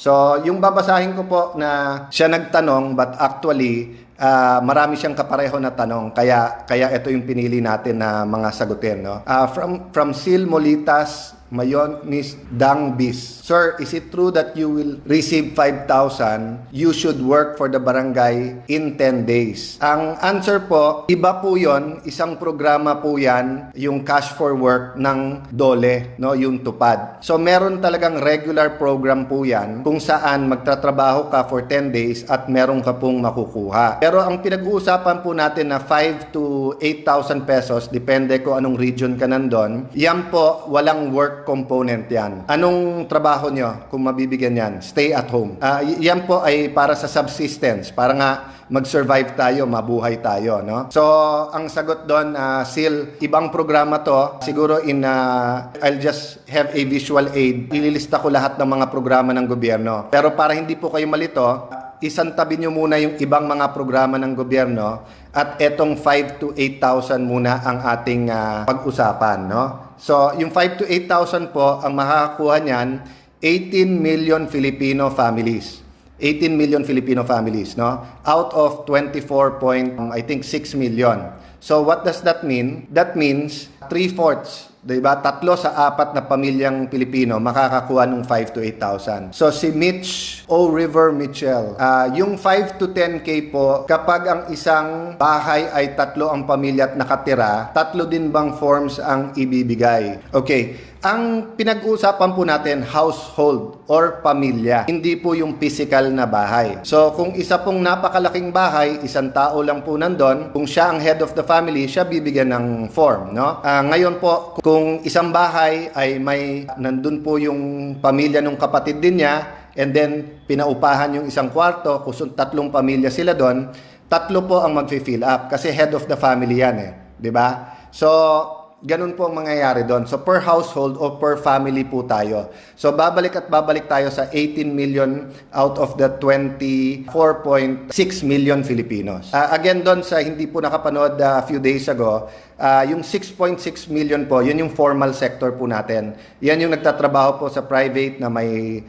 So, yung babasahin ko po na siya nagtanong but actually marami siyang kapareho na tanong kaya ito yung pinili natin na mga sagutin, no. From Sil Molitas Mayonis Dangbis. Sir, is it true that you will receive 5,000? You should work for the barangay in 10 days. Ang answer po, iba po yon, isang programa po yan, yung Cash for Work ng DOLE, no, yung tupad. So meron talagang regular program po yan kung saan magtatrabaho ka for 10 days at meron ka pong makukuha. Pero ang pinag-uusapan po natin na 5 to 8,000 pesos, depende kung anong region ka nandun, yan po, walang work component yan. Anong trabaho nyo kung mabibigyan yan? Stay at home. Yan po ay para sa subsistence, para nga mag-survive tayo, mabuhay tayo, no? So, ang sagot doon, Sil, ibang programa to. Siguro I'll just have a visual aid. Ililista ko lahat ng mga programa ng gobyerno. Pero para hindi po kayo malito, isantabi nyo muna yung ibang mga programa ng gobyerno at etong 5 to 8,000 muna ang ating pag-usapan, no? So, yung 5 to 8,000 po, ang makakakuha niyan, 18 million Filipino families. 18 million Filipino families, no? Out of 24.6 million. So, what does that mean? That means 3/4, diba? 3 sa 4 na pamilyang Pilipino makakakuha ng 5 to 8,000. So, si Mitch O. River Mitchell, yung 5 to 10K po, kapag ang isang bahay ay 3 ang pamilya at nakatira, 3 din bang forms ang ibibigay? Okay. Ang pinag-uusapan po natin, household or pamilya, hindi po yung physical na bahay. So, kung isa pong napakalaking bahay, isang tao lang po nandun, kung siya ang head of the family, siya bibigyan ng form, no? Ngayon po, kung isang bahay ay nandun po yung pamilya ng kapatid din niya, and then pinaupahan yung isang kwarto, kung 3 pamilya sila doon, 3 po ang mag-fill up kasi head of the family yan, di ba? So, ganun po ang mangyayari doon. So, per household o per family po tayo. So, babalik tayo sa 18 million out of the 24.6 million Filipinos. Again, doon sa hindi po nakapanood a few days ago, yung 6.6 million po, yun yung formal sector po natin. Yan yung nagtatrabaho po sa private na may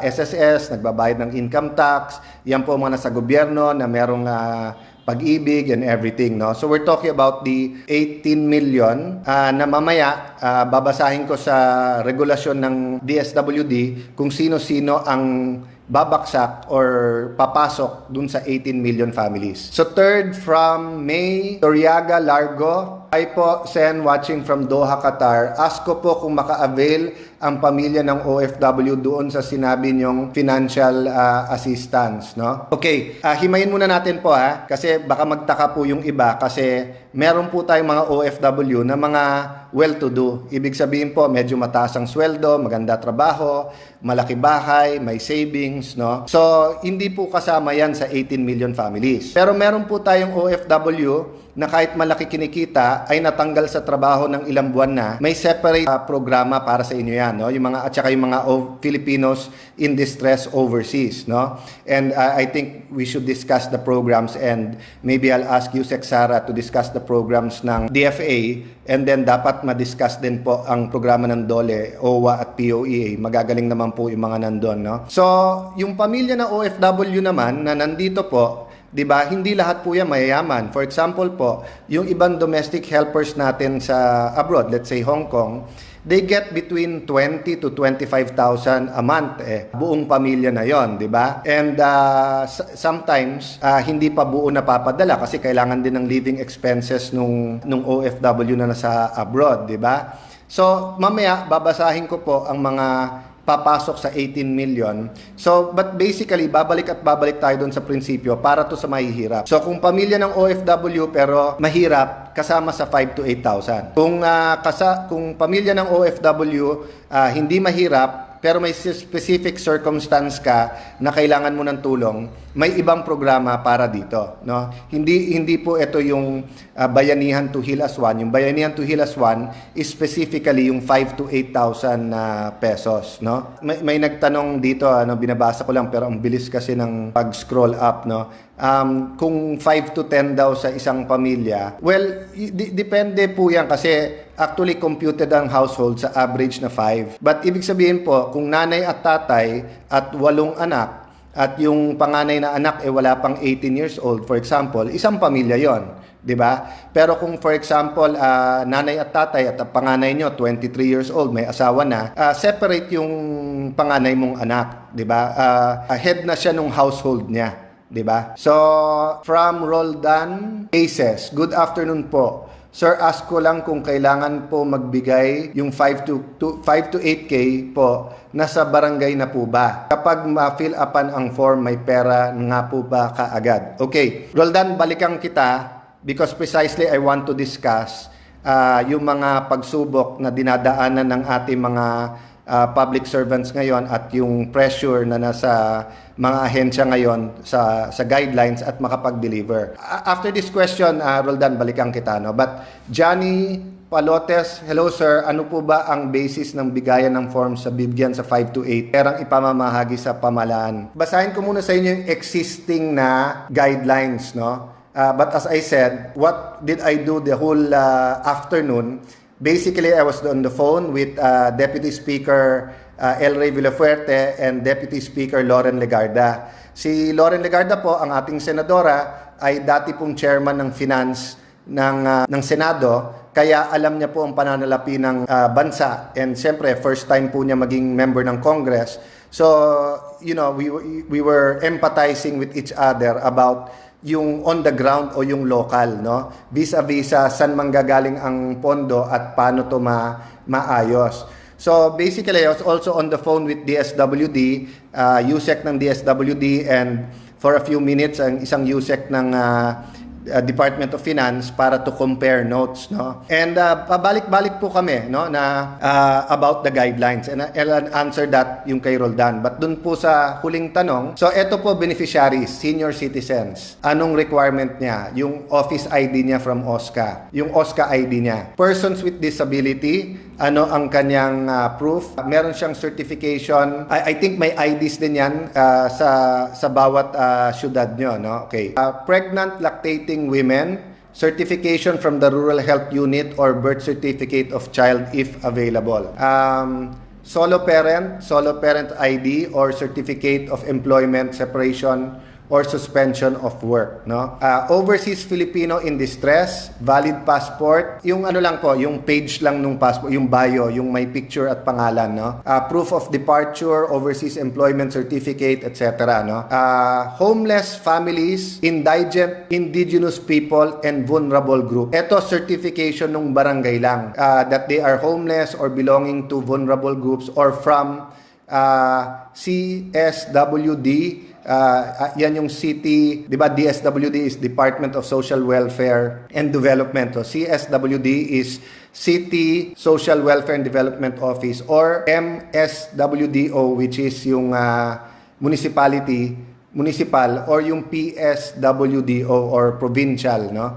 SSS, nagbabayad ng income tax. Yan po mga nasa gobyerno na merong pag-ibig and everything, no? So we're talking about the 18 million na mamaya babasahin ko sa regulasyon ng DSWD kung sino-sino ang babaksak or papasok dun sa 18 million families. So third, from May Toriaga Largo. Hi po, Sen, watching from Doha, Qatar. Ask ko po kung maka-avail ang pamilya ng OFW doon sa sinabi niyong financial assistance, no? Okay, himayin muna natin po kasi baka magtaka po yung iba kasi meron po tayong mga OFW na mga well-to-do. Ibig sabihin po, medyo mataas ang sweldo, maganda trabaho, malaki bahay, may savings, no? So, hindi po kasama yan sa 18 million families. Pero meron po tayong OFW na kahit malaki kinikita ay natanggal sa trabaho ng ilang buwan na, may separate programa para sa inyo yan, no? Yung mga at saka yung mga Filipinos in distress overseas, no? And I think we should discuss the programs and maybe I'll ask you, Sara, to discuss the programs ng DFA and then dapat ma-discuss din po ang programa ng DOLE, OWA at POEA. Magagaling naman po yung mga nandun, no? So, yung pamilya na OFW naman na nandito po, diba, hindi lahat po yan mayayaman. For example po, yung ibang domestic helpers natin sa abroad, let's say Hong Kong, they get between 20 to 25,000 a month buong pamilya na yon, di ba? And sometimes hindi pa buo napapadala kasi kailangan din ng living expenses nung OFW na nasa abroad, di ba? So, mamaya babasahin ko po ang mga papasok sa 18 million. So, but basically, babalik tayo doon sa prinsipyo para to sa mahihirap. So, kung pamilya ng OFW pero mahirap, kasama sa 5 to 8,000. Kung pamilya ng OFW hindi mahirap, pero may specific circumstance ka na kailangan mo ng tulong, may ibang programa para dito, no? Hindi po ito yung Bayanihan to Heal as One. Yung Bayanihan to Heal as One is specifically yung 5 to 8,000 pesos, no? May nagtanong dito, binabasa ko lang pero ang bilis kasi ng pag-scroll up, no? Kung 5 to 10 daw sa isang pamilya, well, depende po yan kasi actually computed ang household sa average na 5. But ibig sabihin po, kung nanay at tatay at 8 anak, at yung panganay na anak wala pang 18 years old, for example, isang pamilya yon, di ba? Pero kung for example, nanay at tatay at ang panganay nyo 23 years old, may asawa na, separate yung panganay mong anak, di ba? Head na siya nung household niya, di ba? So, from Roldan Cases, good afternoon po. Sir, ask ko lang kung kailangan po magbigay yung 5 to 8K po, nasa barangay na po ba? Kapag ma-fill upan ang form, may pera nga po ba kaagad? Okay, Roldan, balikan kita because precisely I want to discuss yung mga pagsubok na dinadaanan ng ating mga public servants ngayon at yung pressure na nasa mga ahensya ngayon sa guidelines at makapag-deliver. After this question, Roldan, balikan kita. No? But Johnny Palotes, hello sir, ano po ba ang basis ng bigayan ng form sa bibigyan sa 5 to 8? Perang ipamamahagi sa pamalaan. Basahin ko muna sa inyo yung existing na guidelines. No? But as I said, what did I do the whole afternoon? Basically, I was on the phone with Deputy Speaker El Rey Villafuerte and Deputy Speaker Loren Legarda. Si Loren Legarda po, ang ating senadora, ay dati pong chairman ng finance ng Senado, kaya alam niya po ang pananalapi ng bansa. And siyempre, first time po niya maging member ng Congress. So, you know, we were empathizing with each other about yung on the ground o yung local, no? Vis-a-vis saan manggagaling ang pondo at paano to maayos. So basically, I was also on the phone with DSWD, USEC ng DSWD, and for a few minutes ang isang USEC ng Department of Finance para to compare notes, no? And pabalik-balik po kami, no, na about the guidelines, and I'll answer that yung kay Roldan. But dun po sa huling tanong, so eto po, beneficiaries, senior citizens. Anong requirement niya? Yung office ID niya from OSCA, yung OSCA ID niya. Persons with disability, ano ang kanyang proof? Meron siyang certification. I think may IDs din yan sa bawat syudad nyo, no? Okay. Pregnant, lactating women, certification from the Rural Health Unit or birth certificate of child if available. Solo parent ID or certificate of employment separation or suspension of work, no? Overseas Filipino in distress, valid passport, yung ano lang po, yung page lang nung passport, yung bio, yung may picture at pangalan, no? Proof of departure, overseas employment certificate, etc., no? Homeless families, indigent, indigenous people, and vulnerable group. Ito, certification ng barangay lang, that they are homeless or belonging to vulnerable groups or from CSWD. Yan yung city, di ba? DSWD is Department of Social Welfare and Development. So CSWD is City Social Welfare and Development Office, or MSWDO, which is yung municipal, or yung PSWDO or provincial, no?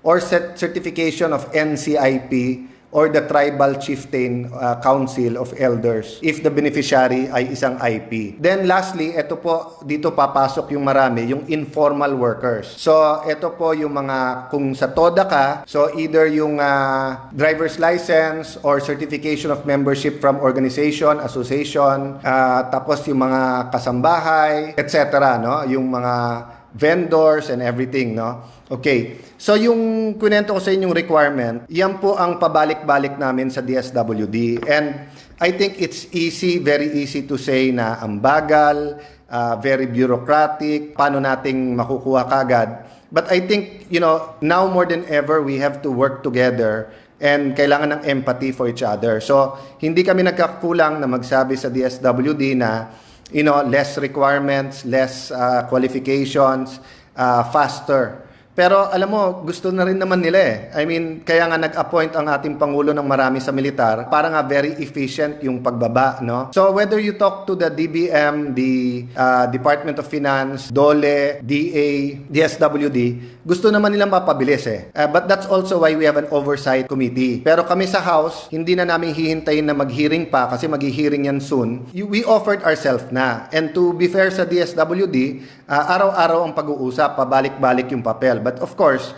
Or certification of NCIP or the Tribal Chieftain Council of Elders if the beneficiary ay isang IP. Then lastly, ito po, dito papasok yung marami, yung informal workers. So, ito po yung mga, kung sa TODA ka, so either yung driver's license or certification of membership from organization, association, tapos yung mga kasambahay, etc., no? Yung mga vendors and everything, no? Okay. So yung kunento ko sa inyong requirement, yan po ang pabalik-balik namin sa DSWD. And I think it's easy, very easy to say na ang bagal, very bureaucratic, paano nating makukuha kagad. But I think, you know, now more than ever, we have to work together and kailangan ng empathy for each other. So, hindi kami nagkakulang na magsabi sa DSWD na, you know, less requirements, less qualifications, faster. Pero alam mo, gusto na rin naman nila eh. I mean, kaya nga nag-appoint ang ating Pangulo ng marami sa militar para nga very efficient yung pagbaba, no? So whether you talk to the DBM, the Department of Finance, DOLE, DA, DSWD, gusto naman nilang mapabilis eh. But that's also why we have an oversight committee. Pero kami sa House, hindi na namin hihintayin na mag-hearing pa kasi mag-hearing yan soon. We offered ourselves na. And to be fair sa DSWD, araw-araw ang pag-uusap, pabalik-balik yung papel. But of course,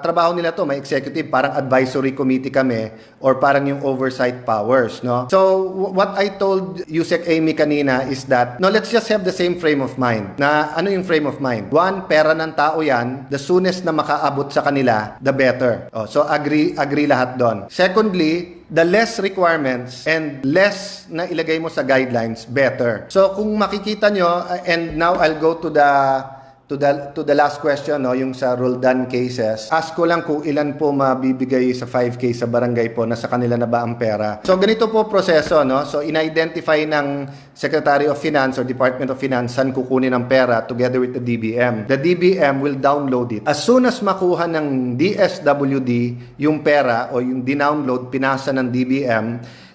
trabaho nila to, may executive, parang advisory committee kami or parang yung oversight powers, no? So, what I told Yusek Amy kanina is that, no, let's just have the same frame of mind. Na ano yung frame of mind? One, pera ng tao yan, the soonest na makaabot sa kanila, the better. Oh, so, agree lahat doon. Secondly, the less requirements and less na ilagay mo sa guidelines, better. So, kung makikita nyo, and now I'll go to the last question, no, yung sa Roldan cases. Ask ko lang kung ilan po mabibigay sa 5K sa barangay po, nasa kanila na ba ang pera. So ganito po proseso, no? So in-identify ng Secretary of Finance or Department of Finance saan kukunin ang pera together with the DBM. The DBM will download it. As soon as makuha ng DSWD yung pera o yung dinownload, pinasa ng DBM,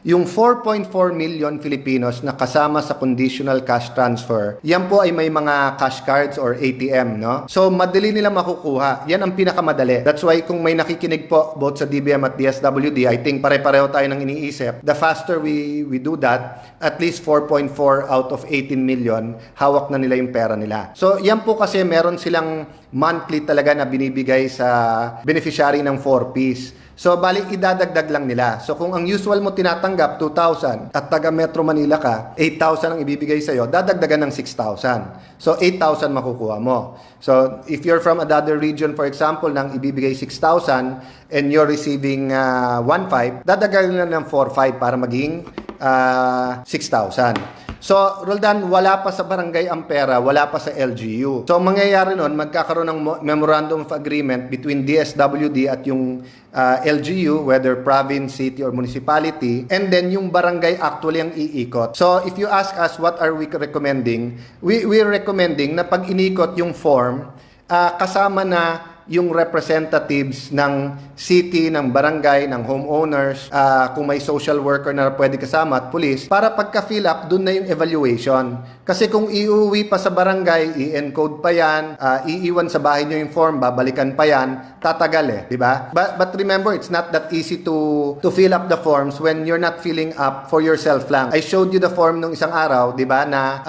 yung 4.4 million Filipinos na kasama sa conditional cash transfer, yan po ay may mga cash cards or ATM, no? So, madali nila makukuha. Yan ang pinakamadali. That's why kung may nakikinig po both sa DBM at DSWD, I think pare-pareho tayo ng iniisip. The faster we do that, at least 4.4 out of 18 million, hawak na nila yung pera nila. So, yan po kasi meron silang monthly talaga na binibigay sa beneficiary ng 4Ps. So, bali, idadagdag lang nila. So, kung ang usual mo tinatanggap, 2,000, at taga Metro Manila ka, 8,000 ang ibibigay sa'yo, dadagdagan ng 6,000. So, 8,000 makukuha mo. So, if you're from another region, for example, nang ibibigay 6,000, and you're receiving 1,500, dadagdagan lang ng 4,500 para maging 6,000. So, Roldan, wala pa sa barangay ang pera, wala pa sa LGU. So, ang mangyayari nun, magkakaroon ng Memorandum of Agreement between DSWD at yung LGU, whether province, city, or municipality, and then yung barangay actually ang iikot. So, if you ask us what are we recommending, we're recommending na pag inikot yung form, kasama na yung representatives ng city, ng barangay, ng homeowners, kung may social worker na pwede kasama at police, para pagka-fill up, dun na yung evaluation. Kasi kung iuwi pa sa barangay, i-encode pa yan, iiwan sa bahay nyo yung form, babalikan pa yan, tatagal eh, di ba? But remember, it's not that easy to fill up the forms when you're not filling up for yourself lang. I showed you the form nung isang araw, di ba, na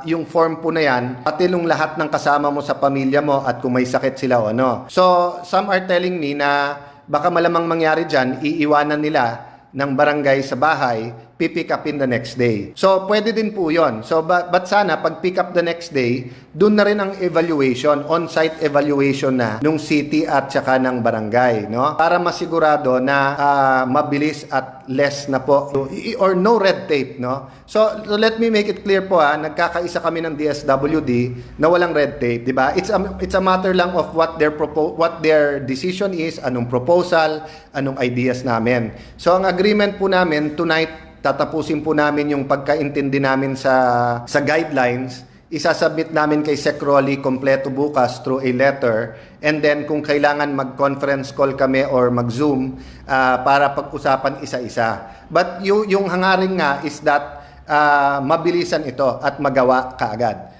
yung form po na yan, pati nung lahat ng kasama mo sa pamilya mo at kung may sakit sila o ano. So, some are telling me na baka malamang mangyari dyan, iiwanan nila ng barangay sa bahay, pipick up in the next day. So, pwede din po yon. So, but sana, pag pick up the next day, dun na rin ang evaluation, on-site evaluation na nung city at saka ng barangay, no? Para masigurado na mabilis at less na po, or no red tape, no? So, let me make it clear po, nagkakaisa kami ng DSWD na walang red tape, di ba? It's a matter lang of what their decision is, anong proposal, anong ideas namin. So, ang agreement po namin tonight, tatapusin po namin yung pagkaintindi namin sa guidelines, isasubmit namin kay Sec. Rolly kompleto bukas through a letter, and then kung kailangan mag-conference call kami or mag-Zoom para pag-usapan isa-isa. But yung hangaring nga is that mabilisan ito at magawa kaagad.